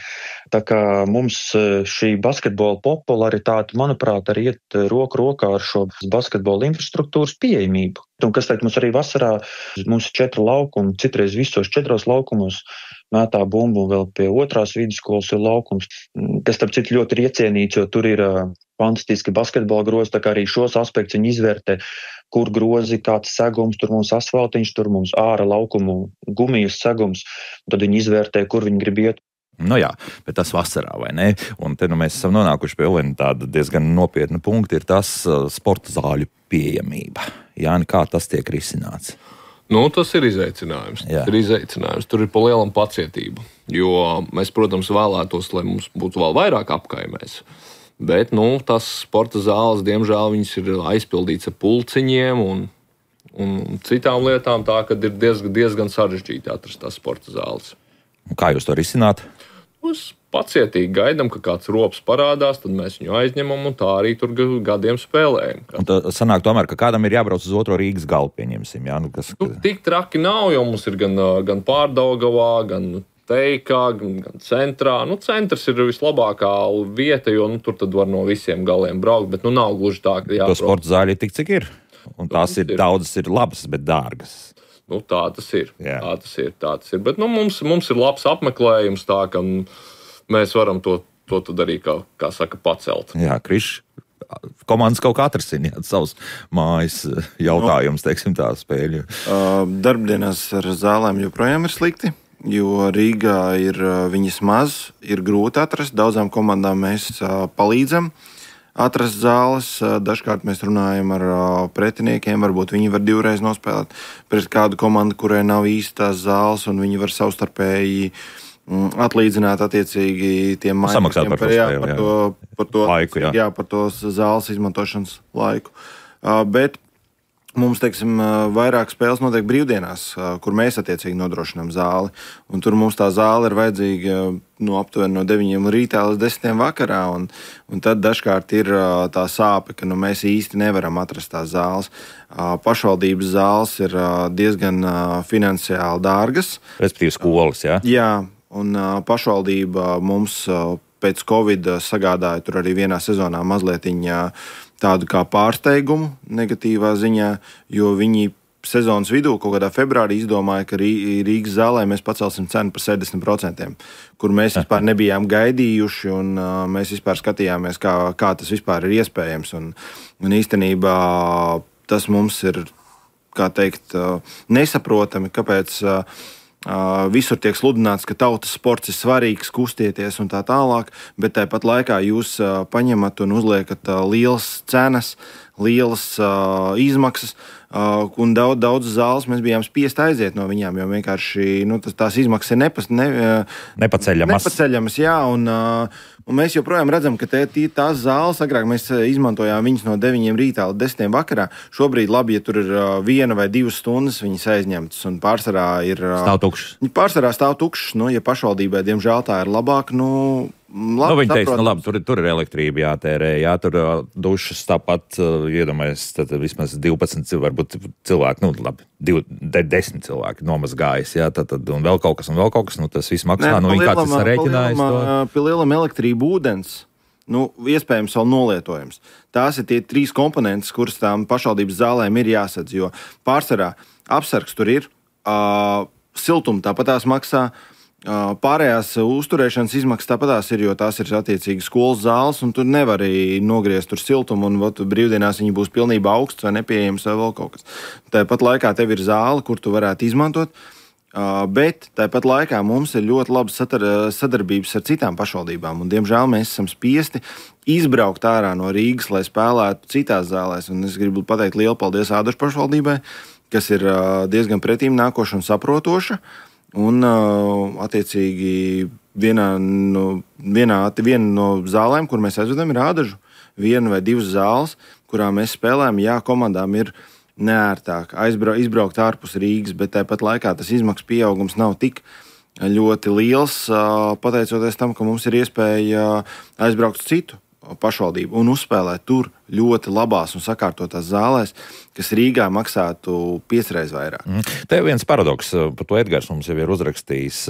tā kā mums šī basketbola popularitāte, manuprāt, arī iet roku rokā ar šo basketbola infrastruktūras pieejamību. Un kas teikt, mums arī vasarā mums ir 4 laukumi, citreiz visos 4 laukumos mētā bumbu, un vēl pie 2. vidusskolas ir laukums, kas, starp citu, ļoti ir iecienīts, jo tur ir fantastiski basketbola grozi, tā kā arī šos aspektus viņi izvērtē, kur grozi, kāds segums, tur mums asfaltiņš, tur mums āra laukumu gumijas segums, tad viņi izvērtē, kur viņi grib iet. Nu jā, bet tas vasarā, vai ne? Un te mēs esam nonākuši pie viena tāda diezgan nopietna punkta, ir tas sporta zāļu pieejamība. Jāni, kā tas tiek risināts? Tas ir izaicinājums. Tur ir pa lielam pacietību, jo mēs, protams, vēlētos, lai mums būtu vēl vairāk apkaimēs. Bet tas sporta zāles, diemžēl, viņas ir aizpildīts ar pulciņiem un citām lietām, tā ka ir diezgan sarežģīti atrast tās sporta zāles. Kā jūs to risināt? Mēs pacietīgi gaidām, ka kāds rops parādās, tad mēs viņu aizņemam un tā arī tur gadiem spēlējam. Un sanāk tomēr, ka kādam ir jābrauc uz otro Rīgas galu, pieņemsim. Jā? Tik traki nav, jo mums ir gan Pārdaugavā, gan Teikā, gan centrā. Centrs ir vislabākā vieta, jo tur tad var no visiem galiem braukt, bet nav gluži tā, ka jābrauc. To sporta zāļi ir tik, cik ir. Un tās ir daudzas ir labas, bet dārgas. Tā tas ir. Tā tas ir. Bet mums ir labs apmeklējums, tā ka mēs varam to tad arī, kā saka, pacelt. Jā, Krišs, komandas kaut kā atrasina savus mājas jautājumus, teiksim tā spēļu. Darbdienās ar zālēm joprojām ir slikti, jo Rīgā ir viņas maz, ir grūti atrast. Daudzām komandām mēs palīdzam atrast zāles. Dažkārt mēs runājam ar pretiniekiem, varbūt viņi var 2 reizes nospēlēt pret kādu komandu, kurai nav īstās zāles, un viņi var savstarpēji atlīdzināt attiecīgi tiem samaksāt par to laiku, par to zāles izmantošanas laiku. Bet mums, teiksim, vairāk spēles notiek brīvdienās, kur mēs attiecīgi nodrošinām zāli. Un tur mums tā zāle ir vajadzīga aptuveni no 9 rītā līdz 10 vakarā. Un tad dažkārt ir tā sāpe, ka mēs īsti nevaram atrast tās zāles. Pašvaldības zāles ir diezgan finansiāli dārgas. Respektīvi skolas, jā? Jā, un pašvaldība mums pēc Covid sagādāja tur arī vienā sezonā mazlietiņā tādu kā pārsteigumu negatīvā ziņā, jo viņi sezonas vidū, kaut kādā februārī, izdomāja, ka Rīgas zālē mēs pacelsim cenu par 70%, kur mēs vispār nebijām gaidījuši, un mēs vispār skatījāmies, kā tas vispār ir iespējams. Un īstenībā tas mums ir, kā teikt, nesaprotami, kāpēc visur tiek sludināts, ka tautas sports ir svarīgs, kustieties un tā tālāk, bet tāpat laikā jūs paņemat un uzliekat lielas cenas, lielas izmaksas, un daudz zāles mēs bijām spiest aiziet no viņām, jo vienkārši tās izmaksas ir nepaceļamas. Jā, un mēs joprojām redzam, ka tās zāles, agrāk mēs izmantojām viņas no 9 rītā līdz 10 vakarā. Šobrīd labi, ja tur ir 1 vai 2 stundas viņas aizņemtas, un pārsvarā stāv tukšs. Pārsvarā stāv tukšs, ja pašvaldībai, diemžēl, tā ir labāk, viņi teiks, labi, tur ir elektrība jātērē, tur dušas tāpat, iedomājies, tad vismaz 12, varbūt cilvēki, 10 cilvēki nomazgājas, un vēl kaut kas, tas viss maksā, viņi kāds ir sarēķinājis to. Pie lielam elektrību ūdens, iespējams vēl nolietojums. Tās ir tie 3 komponentes, kuras tām pašvaldības zālēm ir jāsadz, jo pārsvarā apsargs tur ir, siltuma tāpat tās maksā, pārējās uzturēšanas izmaksas tāpatās ir, jo tās ir attiecīgi skolas zāles, un tur nevar arī nogriezt tur siltumu, un brīvdienās viņi būs pilnībā augsts vai nepieejams vai vēl kaut kas. Tāpat laikā tev ir zāle, kur tu varētu izmantot, bet tāpat laikā mums ir ļoti laba sadarbības ar citām pašvaldībām, un diemžēl mēs esam spiesti izbraukt ārā no Rīgas, lai spēlētu citās zālēs, un es gribu pateikt lielu paldies Ādažu pašvaldībai, kas ir diezgan pretīm nākoša un saprotoša. Un, attiecīgi, viena no zālēm, kur mēs aizvedam, ir Ādažu. 1 vai 2 zāles, kurā mēs spēlējam, komandām ir neērtāk izbraukt ārpus Rīgas, bet tāpat laikā tas izmaksu pieaugums nav tik ļoti liels, pateicoties tam, ka mums ir iespēja aizbraukt uz citu pašvaldību un uzspēlēt tur ļoti labās un sakārtotās zālēs, kas Rīgā maksātu 5 reizes vairāk. Te viens paradoks, par to Edgars mums jau ir uzrakstījis.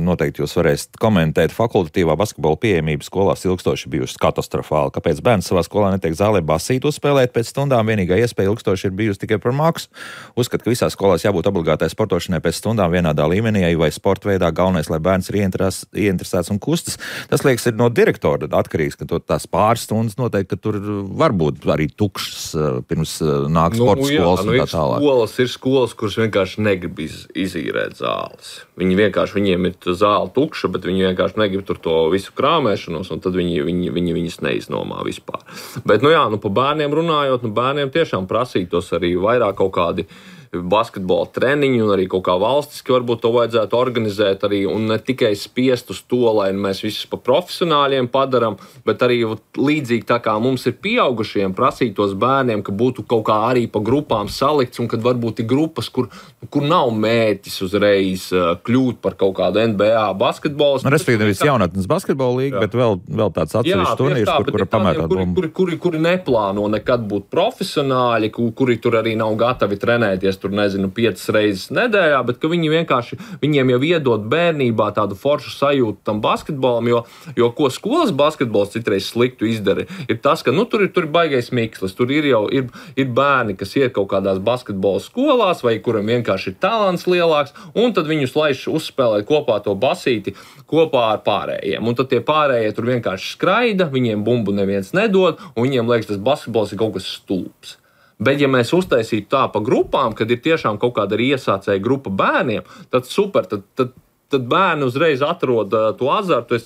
Noteikti jūs varēsiet komentēt. Fakultatīvā basketbola pieejamība skolās ilgstoši bijusi katastrofāla. Kāpēc bērns savā skolā netiek zālē basīt uzspēlēt pēc stundām? Vienīgā iespēja ilgstoši ir bijusi tikai par maksu. Uzskat, ka visās skolās jābūt obligātai sportošanai pēc stundām vienādā līmenī vai sporta veidā. Galvenais, lai bērns ir ieinteresēts un kustas. Tas liekas, ir no direktora atkarīgs, ka tās pāris stundas noteikti, ka tur var būt arī tukšs pirms nāk sporta skolas un tā tālāk. Ir skolas, kuras vienkārši negrib izīrēt zāles. Viņiem ir zāle tukša, bet viņi vienkārši negrib tur to visu krāmēšanos, un tad viņi viņas neiznomā vispār. Bet, pa bērniem runājot, bērniem tiešām prasītos arī vairāk kaut kādi basketbola treniņi un arī kaut kā valstiski varbūt to vajadzētu organizēt arī un ne tikai spiest uz to, lai mēs visus pa profesionāļiem padaram, bet arī līdzīgi tā kā mums ir pieaugušiem prasītos bērniem, ka būtu kaut kā arī pa grupām salikts un kad varbūt ir grupas, kur nav mērķis uzreiz kļūt par kaut kādu NBA basketbolu. Respektīvi, nevis jaunatnes basketbola līga, bet vēl tāds atsevišķs turnīrs, kur pamētāt bumbu. Kuri neplāno nekad būt profesionāļi, kuri tur arī nav gatavi trenēties, 5 reizes nedēļā, bet ka viņiem jau iedod bērnībā tādu foršu sajūtu tam basketbolam, jo ko skolas basketbols citreiz sliktu izdara, ir tas, ka tur ir baigais mikslis, tur ir bērni, kas iet kaut kādās basketbola skolās, vai kuram vienkārši ir talants lielāks, un tad viņus laiž uzspēlēt kopā to basīti kopā ar pārējiem. Un tad tie pārējie tur vienkārši skraida, viņiem bumbu neviens nedod, un viņiem liekas, tas basketbols ir kaut kas stulbs. Bet, ja mēs uztaisītu tā pa grupām, kad ir tiešām kaut kāda arī iesācēja grupa bērniem, tad super, tad bērni uzreiz atrod to azartu.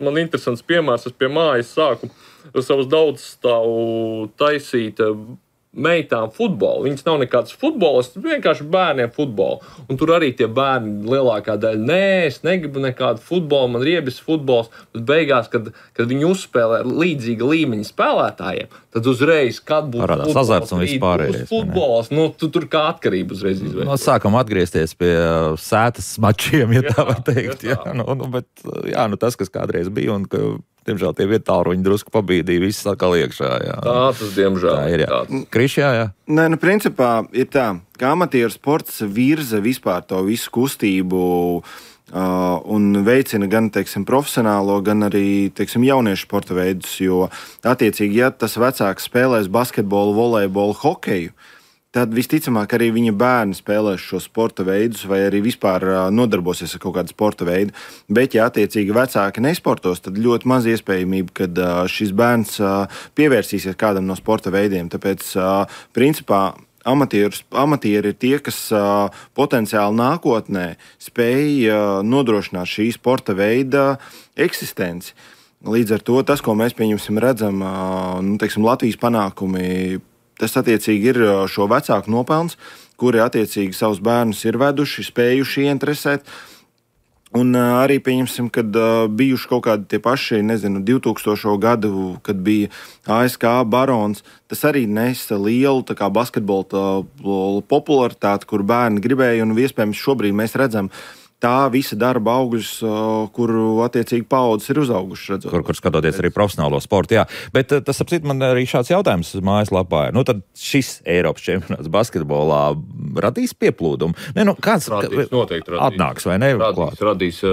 Man interesants piemērs, es pie mājas sāku savus daudzstāvu taisīt meitām futbolu. Viņas nav nekāds futbolists, vienkārši bērniem futbolu. Un tur arī tie bērni lielākā daļa, es negribu nekādu futbolu, man riebis futbols, bet beigās, kad viņi uzspēlē līdzīga līmeņa spēlētājiem, tad uzreiz, kad būtu parādās azarts un vispārējais. Futbols, tur kā atkarība uzreiz izveidojas. Sākam atgriezties pie sētas mačiem, ja tā var teikt. Tas, kas kādreiz bija un ka diemžēl tie vietāluņi drusku pabīdīja viss atkal iekšā. Jā. Tā tas, diemžēl, ir. Krišjā, jā? Nē, principā ir tā, ka amatieru sports virza vispār to visu kustību un veicina gan, profesionālo, gan arī, jauniešu sporta veidus, jo attiecīgi, ja tas vecāks spēlēs basketbolu, volejbolu, hokeju, tad visticamāk arī viņa bērni spēlēs šo sporta veidus vai arī vispār nodarbosies ar kaut kādu sporta veidu. Bet, ja attiecīgi vecāki nesportos, tad ļoti maz iespējamība, kad šis bērns pievērsīsies kādam no sporta veidiem. Tāpēc, principā, amatieri ir tie, kas potenciāli nākotnē spēj nodrošināt šī sporta veida eksistenci. Līdz ar to tas, ko mēs redzam, Latvijas panākumi, tas attiecīgi ir šo vecāku nopelns, kuri attiecīgi savus bērnus ir veduši, spējuši ieinteresēt. Un arī pieņemsim, kad bijuši kaut kādi tie paši, 2000. gadu, kad bija ASK Barons, tas arī nesa lielu basketbola popularitāti, kur bērni gribēja, un iespējams šobrīd mēs redzam tā visa darba augļus, kuru attiecīgi paudzes ir uzauguši. Kur skatoties arī profesionālo sportu, jā. Bet tas apsit man arī šāds jautājums mājaslapā. Tad šis Eiropas čempionāts basketbolā radīs pieplūdumu? Kāds noteikti radīs. Atnāks vai ne? Radīs.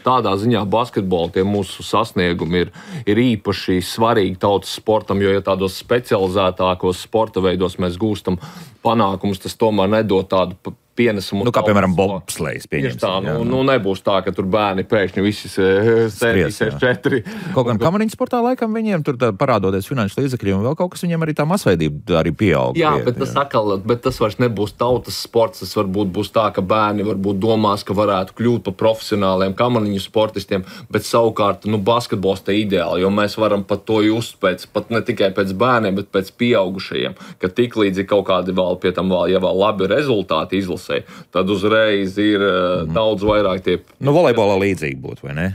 Tādā ziņā basketbola tie mūsu sasniegumi ir īpaši svarīgi tautas sportam, jo ja tādos specializētākos sporta veidos mēs gūstam panākumus, tas tomēr nedod tādu pienesumu. Kā piemēram bobslejs pieņemsim. Nebūs tā, ka tur bērni pēkšņi visi sēdīs 4. Kaut gan kamariņu sportā laikam viņiem tur parādoties finanšu līdzekļi un vēl kaut kas viņiem arī tā masveidība arī pieaug. Jā, bet tas vairs nebūs tautas sports, tas varbūt būs tā, ka bērni varbūt domās, ka varētu kļūt par profesionāliem kamariņu sportistiem, bet savukārt, basketbols te ideāli, jo mēs varam pat to just pat ne tikai pēc bērniem, bet pēc pieaugušajiem, ka tik līdzi kaut kādi vēl pie tam ja vēl labi rezultāti izlasē, tad uzreiz ir daudz vairāk tie... Volejbolā līdzīgi būtu, vai ne?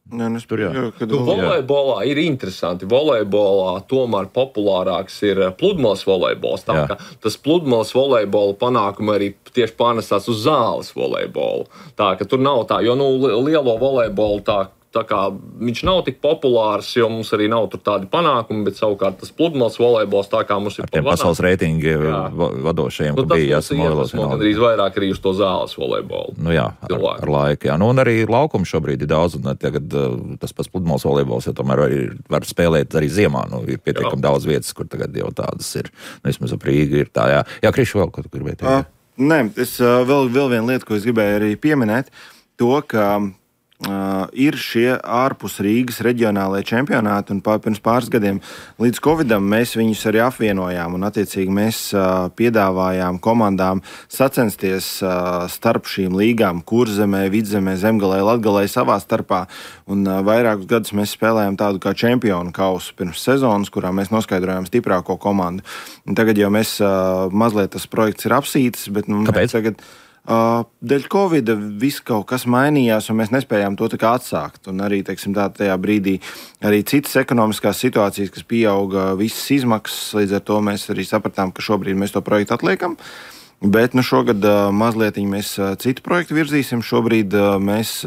Volejbolā ir interesanti. Volejbolā tomēr populārāks ir pludmales volejbols. Tā ka tas pludmales volejbola panākumi arī tieši pārnesās uz zāles volejbolu. Tā ka tur nav tā, jo lielo volejbolu tā tā kā viņš nav tik populārs, jo mums arī nav tur tādi panākumi, bet savukārt tas pludmales volejbols tā kā mums ir ar tiem pasaules reitingi vadošajiem, ka bija jāsam gandrīz vairāk arī uz to zāles volejbolu. Nu jā, ar laiku, jā. Nu un arī laukums šobrīd ir daudz, un tagad tas pats pludmales volejbols, ja tomēr var spēlēt arī ziemā, nu ir pietiekami daudz vietas, kur tagad jau tādas ir, vismaz ap Rīgu ir tā, jā. Jā, Krišu, vēl, ko tu gribēji teikt? Nē, es vēl viena lieta, ko es gribēju arī pieminēt, to, ka ir šie ārpus Rīgas reģionālajie čempionāti, un pirms pāris gadiem līdz Covidam mēs viņus arī apvienojām, un attiecīgi mēs piedāvājām komandām sacensties starp šīm līgām Kurzemē, Vidzemē, Zemgalē, Latgalē savā starpā, un vairākus gadus mēs spēlējām tādu kā čempionu kausu pirms sezonas, kurā mēs noskaidrojām stiprāko komandu. Un tagad jau mēs mazliet tas projekts ir apsītis, bet Kāpēc? Tagad dēļ Covida viss kaut kas mainījās, un mēs nespējām to tā kā atsākt. Un arī, teiksim, tajā brīdī arī citas ekonomiskās situācijas, kas pieauga visas izmaksas, līdz ar to mēs arī sapratām, ka šobrīd mēs to projektu atliekam. Bet šogad mazliet mēs citu projektu virzīsim. Šobrīd mēs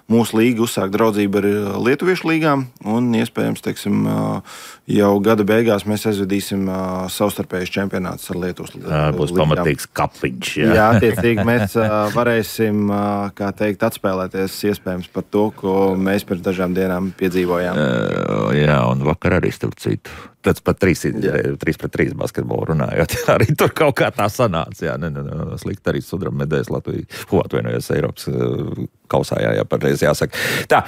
mūsu līga uzsāk draudzību ar lietuviešu līgām, un iespējams, teiksim, jau gada beigās mēs aizvedīsim savstarpējus čempionātus ar Lietuvas līgām. Būs pamatīgs kapiņš. Jā, attiecīgi mēs varēsim, kā teikt, atspēlēties iespējams par to, ko mēs pirms dažām dienām piedzīvojām. Jā, un vakar arī starp citu. Tāds pat 3-3 basketbolu runājot. Arī tur kaut kā tā sanāca. Jā, slikti arī sudraba medaļas Latvijas. Atvainojos Eiropas kausā, jā, pareizi jāsaka. Tā,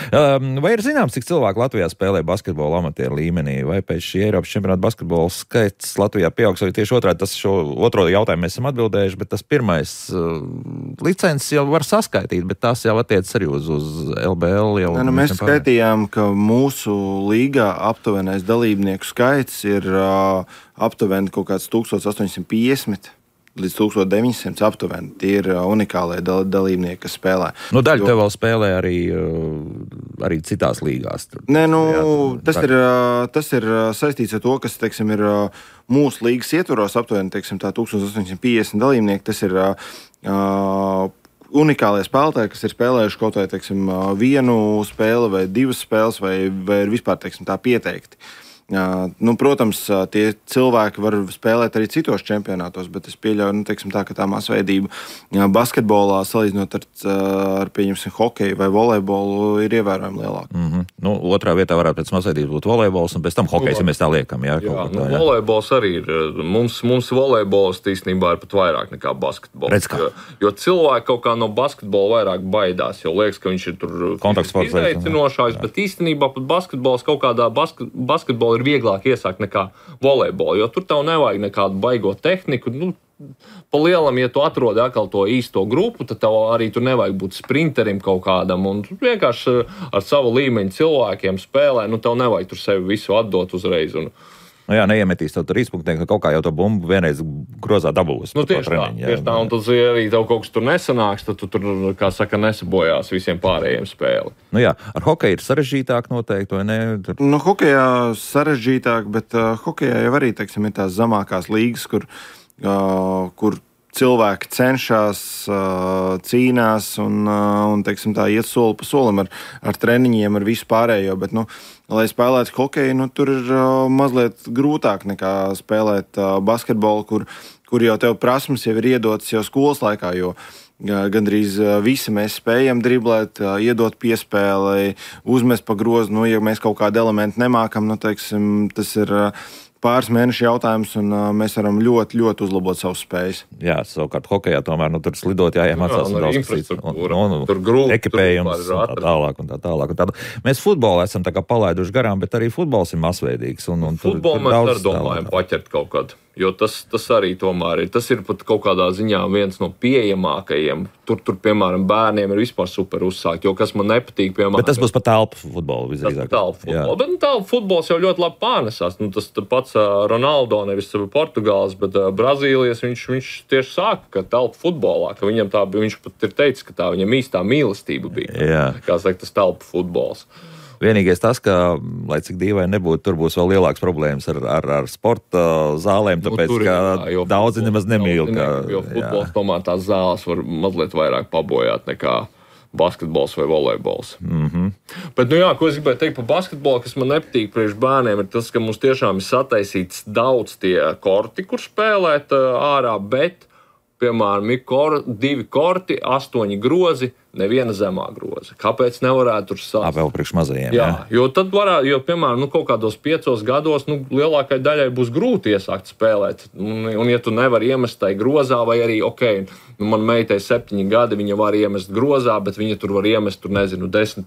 vai ir zināms, cik cilvēku Latvijā spēlē basketbolu amatieru līmenī? Vai pēc šī Eiropas čempionāta basketbola skaits Latvijā pieaugs? Vai tieši otrādi, šo otro jautājumu mēs esam atbildējuši, bet tas pirmais licences jau var saskaitīt, bet tās jau attiecas arī uz LBL. Jau mēs skaitījām, ka mūsu līgā aptuvenais dalībnieku skaits ir aptuveni kaut kāds 1850 līdz 1900 aptuveni. Tie ir unikālie dalībnieki, kas spēlē. Nu, daļa tev vēl spēlē arī citās līgās. Tur. Nē, tas ir saistīts ar to, kas, teiksim, ir mūsu līgas ietvaros aptuveni, teiksim, tā 1850 dalībnieki. Tas ir unikālie spēlētāji, kas ir spēlējuši kaut vai, teiksim, vienu spēli vai divas spēles vai ir vispār, teiksim, tā pieteikti. Protams, tie cilvēki var spēlēt arī citos čempionātos, bet es pieļauju, teiksim, tā, ka tā masveidība basketbolā salīdzinot ar pieņemsim, hokeju vai volejbolu ir ievērojami lielāka. Otrā vietā varētu pēc masveidības būt volejbols, un pēc tam hokejs, ja mēs tā liekam. Jā, volejbols arī ir. Mums volejbols īstenībā ir pat vairāk nekā basketbols. Jo cilvēki kaut kā no basketbola vairāk baidās, jo liekas, ka viņš ir tur izaicinošāks, bet īstenībā pat basketbols kaut kādā basketbola ir vieglāk iesākt nekā volejbolu, jo tur tev nevajag nekādu baigo tehniku. Pa lielam, ja tu atrodi atkal to īsto grupu, tad tev arī tur nevajag būt sprinterim kaut kādam, un tu vienkārši ar savu līmeņu cilvēkiem spēlē, tev nevajag tur sevi visu atdot uzreiz. Jā, neiemetīs tev tur izpunktnieki, kaut kā jau to bumbu vienreiz grozā dabūs. Tieši tā, un tad arī tev kaut kas tur nesanāks, tad tu tur, kā saka, nesabojās visiem pārējiem spēli. Jā, ar hokeju ir sarežģītāk noteikti, vai ne? Hokejā sarežģītāk, bet hokejā jau arī, teiksim, ir tās zemākās līgas, kur cilvēki cenšas, cīnās un teiksim, tā iet soli pa solim ar treniņiem, ar visu pārējo, bet, lai spēlētu hokeju, tur ir mazliet grūtāk nekā spēlēt basketbolu, kur jau tev prasmes jau ir iedotas jau skolas laikā, jo gandrīz visi mēs spējam driblēt, iedot piespēlei, uzmest pa grozu, ja mēs kaut kādu elementu nemākam, teiksim, tas ir pāris mēnešu jautājums, un mēs varam ļoti, ļoti uzlabot savus spējas. Jā, savukārt hokejā tomēr tur slidot jāiemācās un daudz cits. Tur grūti. Ekipējums un tā tālāk. Mēs futbolu esam tā kā palaiduši garām, bet arī futbols ir masveidīgs. Futbolu mēs arī domājam paķert kaut kādu. Jo tas arī tomēr ir. Tas ir pat kaut kādā ziņā viens no pieejamākajiem. Tur piemēram, bērniem ir vispār super uzsākt, jo kas man nepatīk, piemēram... Bet tas būs pat telpu futbolu visdrīzāk. Bet telpu futbols jau ļoti labi pārnesās. Tas pats Ronaldo, nevis Portugāles, bet Brazīlijas, viņš tieši sāka, ka telpu futbolā, ka viņam viņš pat ir teicis, ka tā viņam īstā mīlestība bija. Jā. Kā saka, tas telpu futbols. Vienīgais tas, ka, lai cik dīvaini nebūtu, tur būs vēl lielāks problēmas ar sporta zālēm, tāpēc, ka daudzi nemaz nemīl. Jo futbols tomēr tās zāles var mazliet vairāk pabojāt nekā basketbols vai volejbols. Bet, ko es gribēju teikt par basketbolu, kas man nepatīk priekš bērniem, ir tas, ka mums tiešām ir sataisīts daudz tie korti, kur spēlēt ārā, bet, piemēram, ir 2 korti, 8 grozi, neviena zemā groza. Kāpēc nevarētu tur sākt? Vēl priekš mazajiem. Jā, jo tad varētu, piemēram, kaut kādos 5 gados, lielākai daļai būs grūti iesākt spēlēt. Un ja tu nevari iemest tai grozā, vai arī, man meitai 7 gadi, viņa var iemest grozā, bet viņa tur var iemest, 10%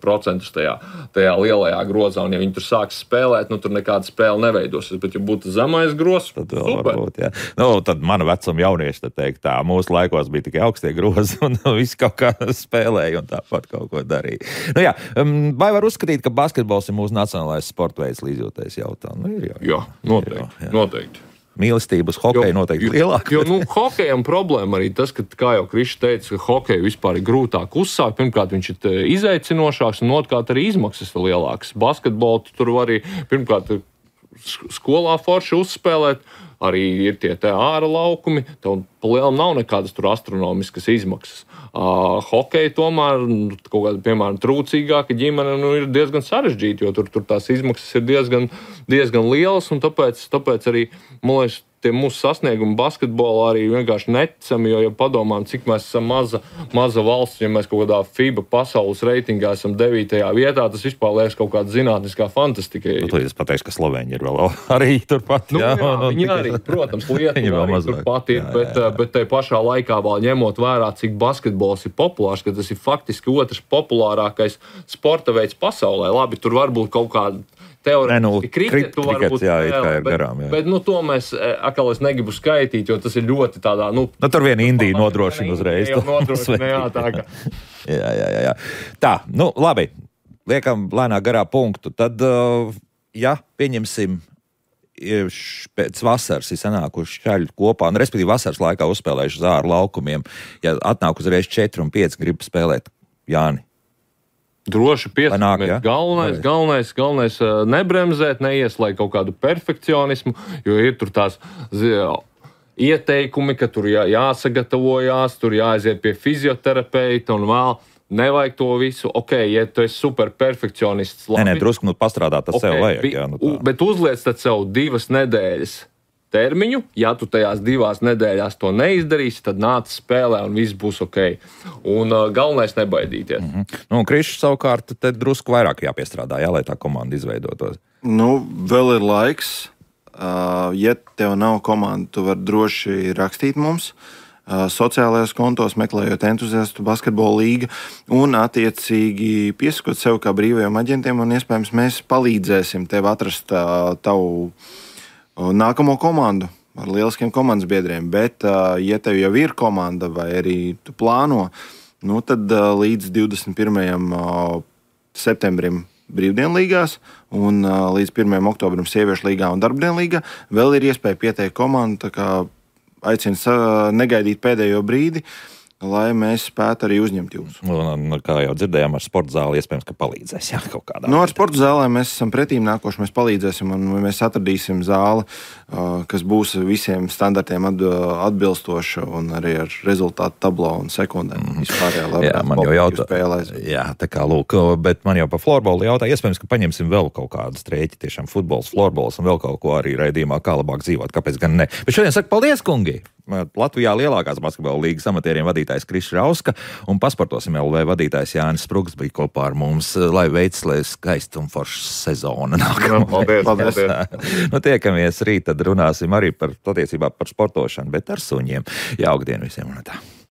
tajā lielajā grozā. Un ja viņi tur sāks spēlēt, tur nekāda spēle neveidosies. Bet, ja būtu zemais grozs, tad varbūt, jā. Tad mana vecuma jaunieši teikt tā, mūsu laikos bija tikai augstie grozi un viss kaut kā spēlēja un tāpat kaut ko darīja. Vai var uzskatīt, ka basketbols ir mūsu nacionālais sporta veids līdzjūtais jautājumu? Jā, noteikti. Mīlestības hokeja noteikti lielāka. Hokejam problēma arī tas, ka, kā jau Krišs teica, ka hokeju vispār ir grūtāk uzsākt. Pirmkārt, viņš ir izaicinošāks un otrkārt arī izmaksas ir lielākas. Basketbolu tur var arī, pirmkārt, skolā forši uzspēlēt, arī ir tie ārā laukumi, tev palielam nav nekādas tur astronomiskas izmaksas. Hokeja tomēr, kaut kāda, piemēram, trūcīgāka ģimene ir diezgan sarežģīta, jo tur tās izmaksas ir diezgan lielas, un tāpēc arī, man liekas, tie mūsu sasniegumi basketbolā arī vienkārši neticami, jo, ja padomājam, cik mēs esam maza valsts, ja mēs kaut kādā FIBA pasaules reitingā esam 9. vietā, tas vispār liekas kaut kāda zinātniskā fantastika. Tu es pateikšu, ka Slovēņi ir vēl arī turpat. Viņi arī, protams, Lietuva arī turpat ir, bet te pašā laikā vēl ņemot vērā, cik basketbols ir populārs, ka tas ir faktiski otrs populārākais sporta veids pasaulē. Labi, tur varbūt kaut kāda teorētiski kriketu varbūt spēlē, bet to mēs, es negribu skaitīt, jo tas ir ļoti tādā, tur viena Indija nodrošina uzreiz. Jā. Tā, labi, liekam lēnā garā punktu. Tad, pieņemsim, pēc vasaras ir sanākuši šķaļi kopā, respektīvi vasaras laikā uzspēlējuši uz āru laukumiem, ja atnāk uzreiz 4 un 5 grib spēlēt, Jāni. Droši piesākt. Galvenais nebremzēt, neieslēgt kaut kādu perfekcionismu, jo ir tur tās ieteikumi, ka tur jāsagatavojās, tur jāaiziet pie fizioterapeita un vēl nevajag to visu. Ja tu esi super perfekcionists, labi. Drusku pastrādāt, tas sev vajag. Bet uzliec tad sev 2 nedēļas termiņu. Ja tu tajās 2 nedēļās to neizdarīsi, tad nāc spēlē un viss būs ok. Un galvenais nebaidīties. Krišs savukārt te drusku vairāk jāpiestrādā, lai tā komanda izveidotos. Vēl ir laiks. Ja tev nav komanda, tu vari droši rakstīt mums sociālajos kontos, meklējot entuziastu basketbola līga un attiecīgi piesakot sev kā brīvajiem aģentiem un iespējams mēs palīdzēsim tev atrast tavu nākamo komandu ar lieliskiem komandas biedriem, bet, ja tev jau ir komanda vai arī tu plāno, tad līdz 21. septembrim brīvdienlīgās un līdz 1. oktobrim sieviešu līgā un darbdienlīgā vēl ir iespēja pieteikt komandu, tā kā aicinu negaidīt pēdējo brīdi, lai mēs spētu arī uzņemt jūs. Kā jau dzirdējām, ar sporta zāli iespējams, ka palīdzēs. Jā, kaut kādā. Ar sporta zālē mēs esam pretīm nākoši, mēs palīdzēsim un mēs atradīsim zāli, kas būs visiem standartiem atbilstoša un arī ar rezultātu tablo un sekundēm. Man jau jautā, tā kā lūk, bet man jau par florbolu jautā, iespējams, ka paņemsim vēl kaut kādu strēķi, tiešām futbols, florbols un vēl kaut ko arī raidījumā, kā labāk dzīvot, kāpēc gan ne. Bet šodien saka paldies, kungi! Latvijā lielākās basketbola līgas amatieriem vadītājs Krišs Rauska un Pasportosim LV vadītājs Jānis Spruks bija kopā ar mums, lai veids, lai skaista un forša sezona nākamā. Paldies. Tiekamies rīt, tad runāsim arī par sportošanu, bet ar suņiem. Jauka diena visiem un tā.